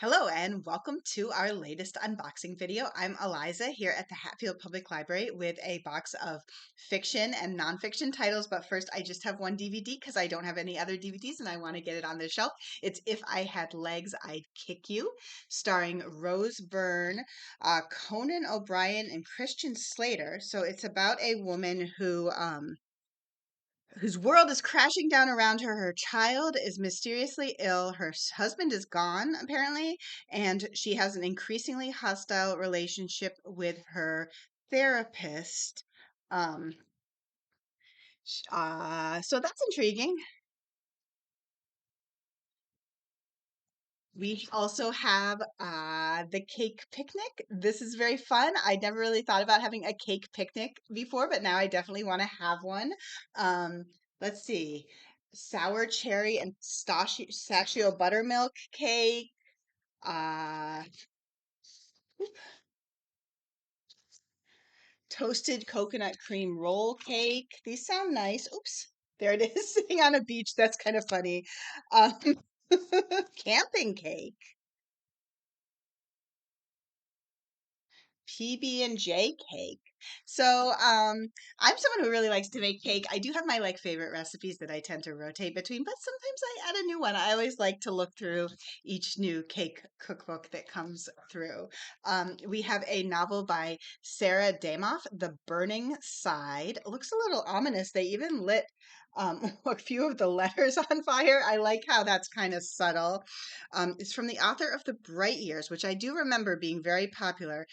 Hello and welcome to our latest unboxing video. I'm Eliza here at the Hatfield Public Library with a box of fiction and nonfiction titles. But first, I just have one DVD because I don't have any other DVDs and I want to get it on the shelf. It's If I Had Legs, I'd Kick You, starring Rose Byrne, Conan O'Brien, and Christian Slater. So it's about a woman whose world is crashing down around her. Her child is mysteriously ill. Her husband is gone, apparently, and she has an increasingly hostile relationship with her therapist. Um, so that's intriguing. We also have the cake picnic. This is very fun. I never really thought about having a cake picnic before, but now I definitely want to have one. Um, let's see. Sour cherry and pistachio buttermilk cake. Uh, Toasted coconut cream roll cake. These sound nice. Oops. There it is, sitting on a beach. That's kind of funny. Um, camping cake. PB&J cake. So, I'm someone who really likes to make cake. I do have my favorite recipes that I tend to rotate between, but sometimes I add a new one. I always like to look through each new cake cookbook that comes through. We have a novel by Sarah Damoff, The Burning Side. It looks a little ominous. They even lit a few of the letters on fire. I like how that's kind of subtle. It's from the author of The Bright Years, which I do remember being very popular.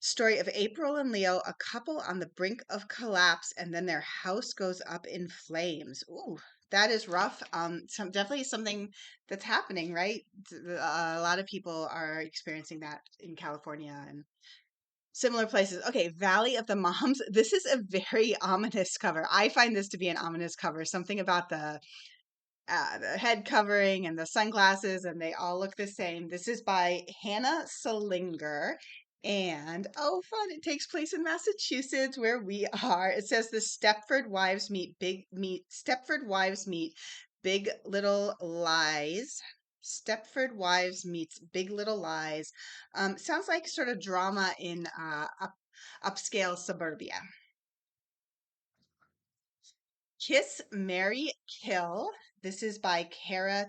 Story of April and Leo, a couple on the brink of collapse, and then their house goes up in flames. Ooh, that is rough. Definitely something that's happening, right? A lot of people are experiencing that in California and similar places. Okay, Valley of the Moms. This is a very ominous cover. I find this to be an ominous cover. Something about the head covering and the sunglasses, and they all look the same. This is by Hannah Selinger. And oh, fun! It takes place in Massachusetts, where we are. It says the Stepford Wives meet Big Little Lies. Stepford Wives meets Big Little Lies. Sounds like sort of drama in upscale suburbia. Kiss, Marry, Kill. This is by Tanamachi.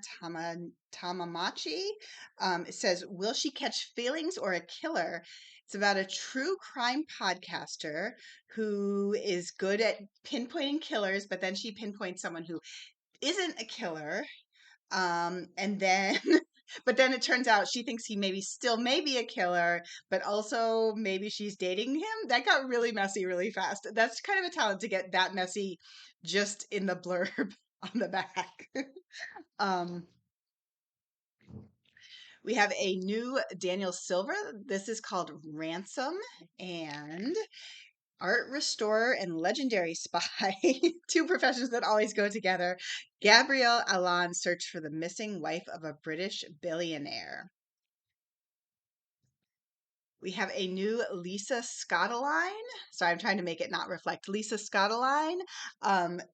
It says, Will she catch feelings or a killer? It's about a true crime podcaster who is good at pinpointing killers, but then she pinpoints someone who isn't a killer. And then, but then it turns out she thinks he maybe still may be a killer, but also maybe she's dating him. That got really messy really fast. That's kind of a talent to get that messy just in the blurb on the back. um, we have a new Daniel Silva. This is called Ransom, and art restorer and legendary spy, two professions that always go together. Gabrielle Allan search for the missing wife of a British billionaire. We have a new Lisa Scottoline. Sorry, I'm trying to make it not reflect. Lisa Scottoline.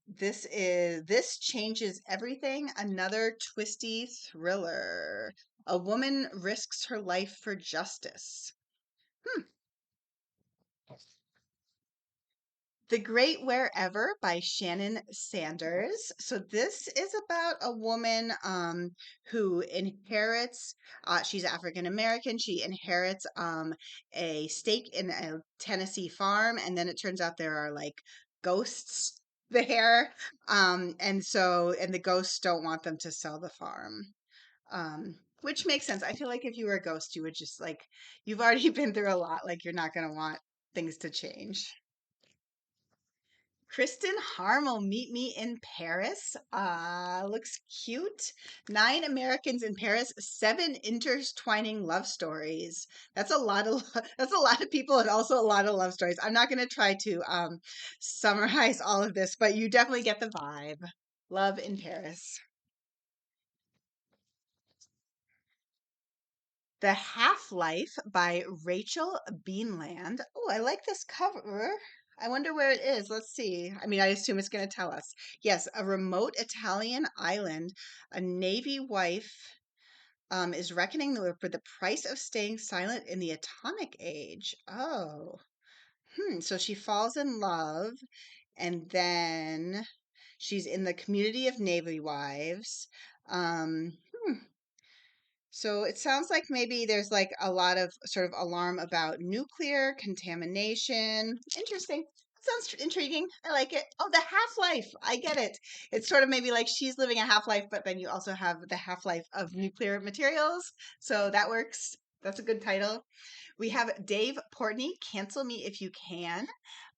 This changes everything. Another twisty thriller. A woman risks her life for justice. Hmm. The Great Wherever by Shannon Sanders. So this is about a woman who inherits. She's African American. She inherits a stake in a Tennessee farm, and then it turns out there are ghosts there, and the ghosts don't want them to sell the farm. Which makes sense. I feel like if you were a ghost, you would just you've already been through a lot. Like you're not going to want things to change. Kristin Harmel, Meet Me in Paris. Looks cute. 9 Americans in Paris, 7 intertwining love stories. That's a lot of that's a lot of people and also a lot of love stories. I'm not going to try to summarize all of this, but you definitely get the vibe. Love in Paris. The Half-Life by Rachel Beanland. Oh, I like this cover. I wonder where it is. Let's see. I mean, I assume it's going to tell us. Yes, a remote Italian island, a Navy wife is reckoning with the price of staying silent in the atomic age. Oh, so she falls in love, and then she's in the community of Navy wives. Hmm, so it sounds like maybe there's like a lot of sort of alarm about nuclear contamination. Interesting. Sounds intriguing. I like it. Oh, the half-life. I get it. It's sort of maybe like she's living a half-life, but then you also have the half-life of nuclear materials. So that works. That's a good title. We have Dave Portnoy, Cancel Me If You Can.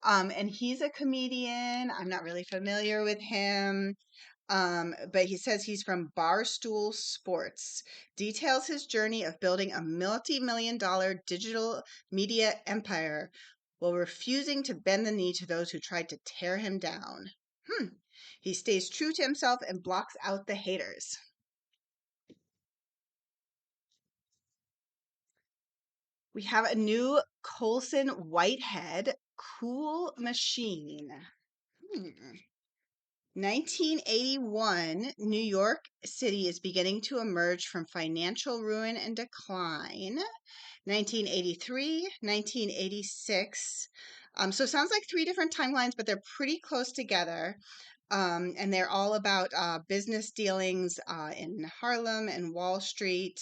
And he's a comedian. I'm not really familiar with him. But he says he's from Barstool Sports. Details his journey of building a multi-million dollar digital media empire while refusing to bend the knee to those who tried to tear him down. He stays true to himself and blocks out the haters. We have a new Colson Whitehead Cool Machine. Hmm. 1981, New York City is beginning to emerge from financial ruin and decline. 1983, 1986. So it sounds like three different timelines, but they're pretty close together. And they're all about business dealings in Harlem and Wall Street.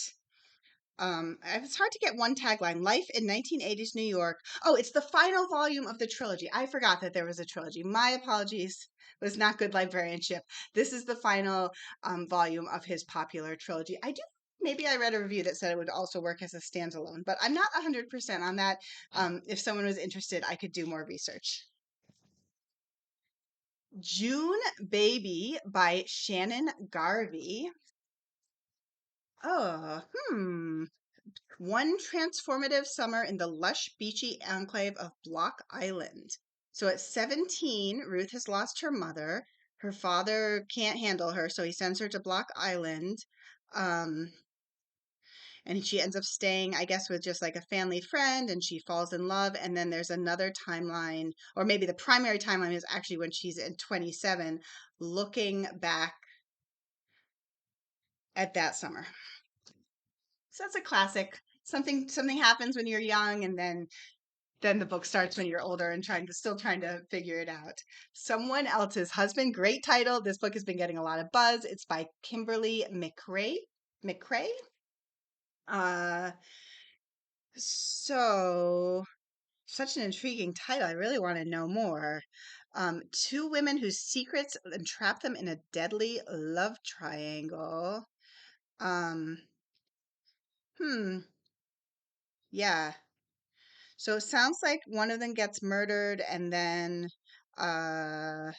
It's hard to get one tagline. Life in 1980s New York. Oh, it's the final volume of the trilogy. I forgot that there was a trilogy. My apologies. Was not good librarianship. This is the final volume of his popular trilogy. Maybe I read a review that said it would also work as a standalone, but I'm not 100% on that. If someone was interested, I could do more research. June Baby by Shannon Garvey. Oh, One transformative summer in the lush, beachy enclave of Block Island. So at 17, Ruth has lost her mother. Her father can't handle her, so he sends her to Block Island. Um, and she ends up staying, I guess, with just like a family friend, and she falls in love. And then there's another timeline, or maybe the primary timeline is actually when she's in 27, looking back at that summer. So that's a classic. Something happens when you're young, and then the book starts when you're older and still trying to figure it out. Someone Else's Husband. Great title. This book has been getting a lot of buzz. It's by Kimberly McCreight. Uh, so such an intriguing title. I really want to know more. Two women whose secrets entrap them in a deadly love triangle. Um, hmm. Yeah. So it sounds like one of them gets murdered and then uh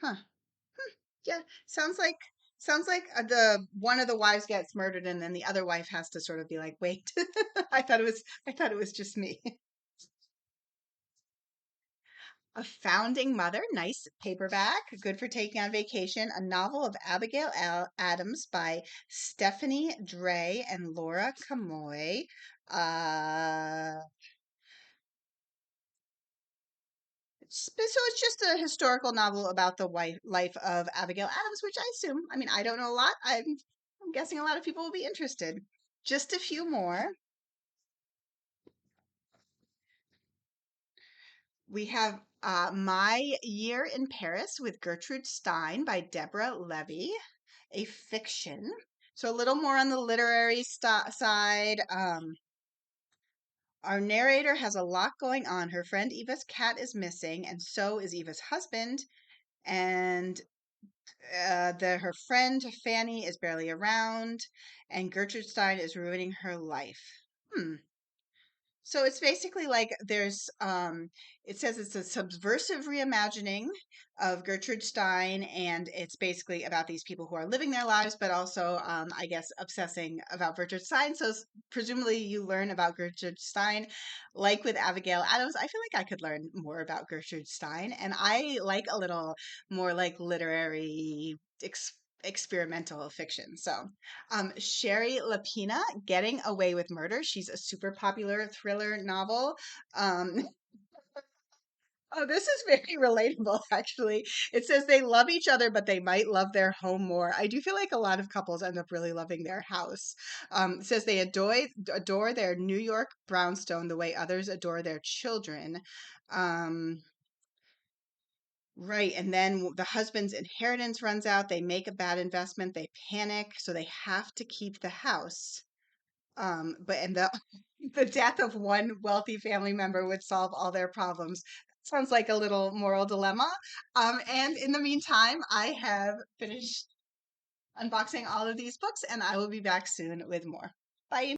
huh. Yeah, the one of the wives gets murdered and then the other wife has to sort of be like, "Wait. I thought it was just me." A Founding Mother, nice paperback, good for taking on vacation. A novel of Abigail Adams by Stephanie Dray and Laura Camoy. Uh so it's just a historical novel about the life of Abigail Adams, which I assume, I mean, I don't know a lot. I'm guessing a lot of people will be interested. Just a few more. We have My Year in Paris with Gertrude Stein by Deborah Levy, a fiction. So a little more on the literary side. Our narrator has a lot going on. Her friend Eva's cat is missing, and so is Eva's husband. And her friend Fanny is barely around, and Gertrude Stein is ruining her life. Hmm. So it's basically like it says it's a subversive reimagining of Gertrude Stein, and it's basically about these people who are living their lives, but also, I guess, obsessing about Gertrude Stein. So presumably you learn about Gertrude Stein. Like with Abigail Adams, I feel like I could learn more about Gertrude Stein, and I like a little more like literary experimental fiction. So Shari Lapena, Getting Away with Murder. She's a super popular thriller novel. Um, Oh, this is very relatable, actually. It says they love each other, but they might love their home more. I do feel like a lot of couples end up really loving their house. It says they adore their New York brownstone the way others adore their children. Um, right. And then the husband's inheritance runs out. They make a bad investment. They panic, so they have to keep the house. But and the the death of one wealthy family member would solve all their problems. Sounds like a little moral dilemma. And in the meantime, I have finished unboxing all of these books, and I will be back soon with more. Bye.